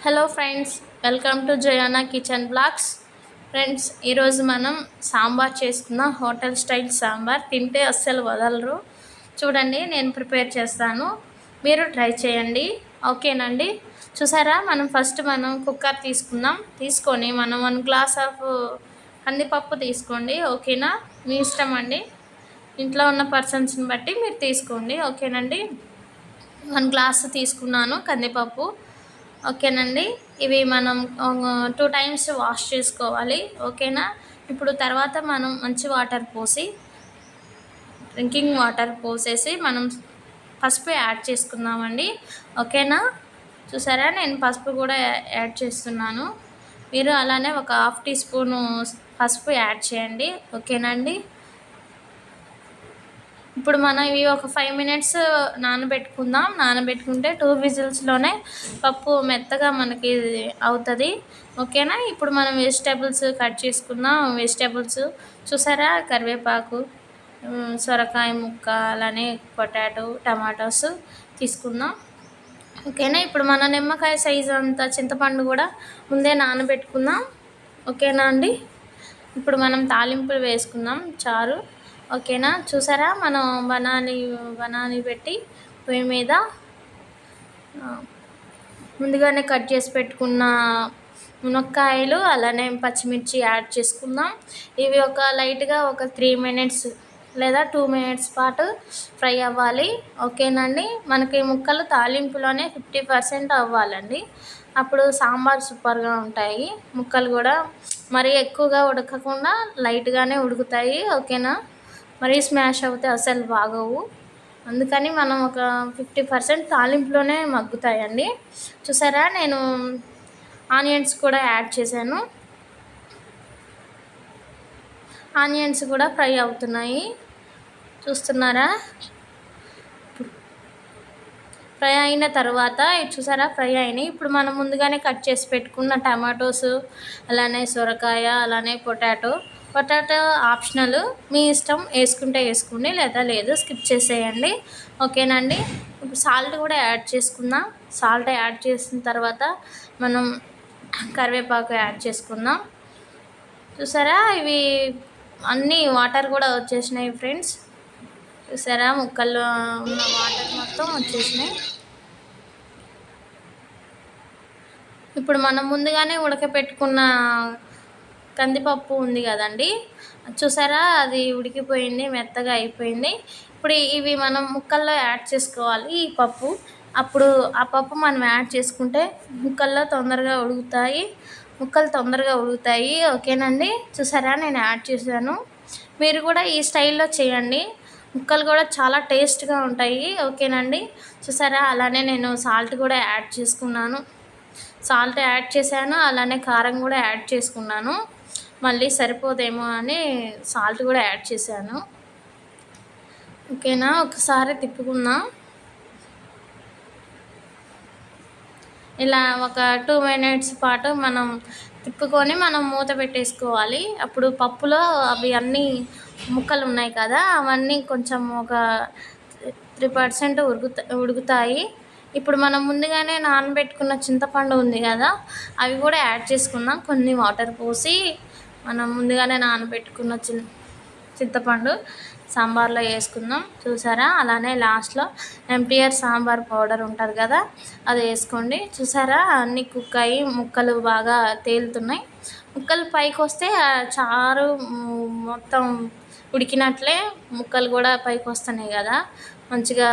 Hello friends, welcome to Jayana kitchen blogs. Friends, ఈరోజు మనం సాంబార్ చేసుకుందాం. హోటల్ స్టైల్ సాంబార్ తింటే అస్సలు వదలరు. చూడండి, నేను ప్రిపేర్ చేస్తాను, మీరు ట్రై చేయండి. ఓకేనండి. చూసారా, మనం కుక్కర్ తీసుకొని మనం 1 గ్లాస్ ఆఫ్ కందిపప్పు తీసుకోండి. ఓకేనా, మీ ఇష్టం అండి, ఇంట్లో ఉన్న పర్సన్స్ని బట్టి మీరు తీసుకోండి. ఓకేనండి. 1 గ్లాస్ తీసుకున్నాను కందిపప్పు. ఓకేనండి. ఇవి మనం 2 టైమ్స్ వాష్ చేసుకోవాలి. ఓకేనా. ఇప్పుడు తర్వాత మనం మంచి వాటర్ పోసి, డ్రింకింగ్ వాటర్ పోసేసి మనం పసుపు యాడ్ చేసుకుందామండి. ఓకేనా. చూసారా, నేను పసుపు కూడా యాడ్ చేస్తున్నాను. మీరు అలానే ఒక 1/2 టీ స్పూను పసుపు యాడ్ చేయండి. ఓకేనండి. ఇప్పుడు మనం ఇవి ఒక 5 మినిట్స్ నానబెట్టుకుంటే 2 విజిల్స్లోనే పప్పు మెత్తగా మనకి అవుతుంది. ఓకేనా. ఇప్పుడు మనం వెజిటేబుల్స్ కట్ చేసుకుందాం. వెజిటేబుల్స్ చూసారా, కరివేపాకు, సొరకాయ ముక్క, అలానే పొటాటో, టమాటోస్ తీసుకుందాం. ఓకేనా. ఇప్పుడు మన నిమ్మకాయ సైజు అంత చింతపండు కూడా ముందే నానబెట్టుకుందాం. ఓకేనా అండి. ఇప్పుడు మనం తాలింపులు వేసుకుందాం, చారు. ఓకేనా. చూసారా, మనం బనానీ పెట్టి పొయ్యి మీద ముందుగానే కట్ చేసి పెట్టుకున్న మునక్కాయలు, అలానే పచ్చిమిర్చి యాడ్ చేసుకుందాం. ఇవి లైట్గా ఒక 3 మినిట్స్ లేదా 2 మినిట్స్ పాటు ఫ్రై అవ్వాలి. ఓకేనండి. మనకి ముక్కలు తాలింపులోనే 50% అవ్వాలండి. అప్పుడు సాంబార్ సూపర్గా ఉంటాయి. ముక్కలు కూడా మరీ ఎక్కువగా ఉడకకుండా లైట్గానే ఉడుకుతాయి. ఓకేనా. మరీ స్మాష్ అవుతే అసలు బాగోవు. అందుకని మనం ఒక 50% తాలింపులోనే మగ్గుతాయండి. చూసారా, నేను ఆనియన్స్ కూడా యాడ్ చేశాను. ఆనియన్స్ కూడా ఫ్రై అవుతున్నాయి, చూస్తున్నారా. ఫ్రై అయిన తర్వాత చూసారా, ఫ్రై అయినాయి. ఇప్పుడు మనం ముందుగానే కట్ చేసి పెట్టుకున్న టమాటోస్, అలానే సొరకాయ, అలానే పొటాటో ఆప్షనల్, మీ ఇష్టం, వేసుకుంటే వేసుకోండి, లేదా లేదు, స్కిప్ చేసేయండి. ఓకేనండి. ఇప్పుడు సాల్ట్ కూడా యాడ్ చేసుకుందాం. సాల్ట్ యాడ్ చేసిన తర్వాత మనం కరివేపాకు యాడ్ చేసుకుందాం. చూసారా, ఇవి అన్నీ వాటర్ కూడా వచ్చేసినాయి ఫ్రెండ్స్. చూసారా, ముక్కల్లో ఉన్న వాటర్ మొత్తం వచ్చేసినాయి. ఇప్పుడు మనం ముందుగానే ఉడకపెట్టుకున్న కందిపప్పు ఉంది కదండి, చూసారా, అది ఉడికిపోయింది, మెత్తగా అయిపోయింది. ఇప్పుడు ఇవి మనం ముక్కల్లో యాడ్ చేసుకోవాలి. ఈ పప్పు అప్పుడు ఆ పప్పు మనం యాడ్ చేసుకుంటే ముక్కలు తొందరగా ఉడుకుతాయి. ఓకేనండి. చూసారా, నేను యాడ్ చేశాను. మీరు కూడా ఈ స్టైల్లో చేయండి, ముక్కలు కూడా చాలా టేస్ట్గా ఉంటాయి. ఓకేనండి. చూసారా, అలానే నేను సాల్ట్ కూడా యాడ్ చేశాను, అలానే కారం కూడా యాడ్ చేసుకున్నాను. మళ్ళీ సరిపోదేమో అని సాల్ట్ కూడా యాడ్ చేశాను. ఓకేనా. ఒకసారి తిప్పుకుందాం. ఇలా ఒక 2 మినిట్స్ పాటు మనం తిప్పుకొని మనం మూత పెట్టేసుకోవాలి. అప్పుడు పప్పులో అవి అన్నీ ముక్కలు ఉన్నాయి కదా, అవన్నీ కొంచెం ఒక 3% ఉడుకుతాయి. ఇప్పుడు మనం ముందుగానే నానబెట్టుకున్న చింతపండు ఉంది కదా, అవి కూడా యాడ్ చేసుకుందాం. కొన్ని వాటర్ పోసి మనం ముందుగానే నానబెట్టుకున్న చింతపండు సాంబార్లో వేసుకుందాం. చూసారా, అలానే లాస్ట్లో ఎంటీఆర్ సాంబార్ పౌడర్ ఉంటుంది కదా, అది వేసుకోండి. చూసారా, అన్నీ కుక్ అయ్యి ముక్కలు బాగా తేలుతున్నాయి. ముక్కలు పైకి వస్తే చారు మొత్తం ఉడికినట్లే, ముక్కలు కూడా పైకి వస్తున్నాయి కదా, మంచిగా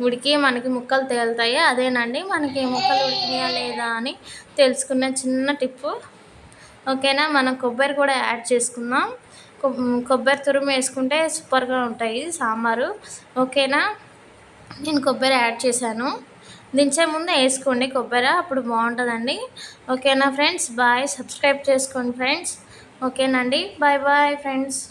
ఉడికి మనకి ముక్కలు తేలుతాయి. అదేనండి, మనకి ముక్కలు ఉడికినాయా లేదా అని తెలుసుకునే చిన్న టిప్పు. ఓకేనా. మనం కొబ్బరి కూడా యాడ్ చేసుకుందాం. కొబ్బరి తురుము వేసుకుంటే సూపర్గా ఉంటాయి సాంబారు. ఓకేనా. నేను కొబ్బరి యాడ్ చేశాను. దించే ముందు వేసుకోండి కొబ్బరి, అప్పుడు బాగుంటుందండి. ఓకేనా ఫ్రెండ్స్, బాయ్. సబ్స్క్రైబ్ చేసుకోండి ఫ్రెండ్స్. ఓకేనండి. Bye friends.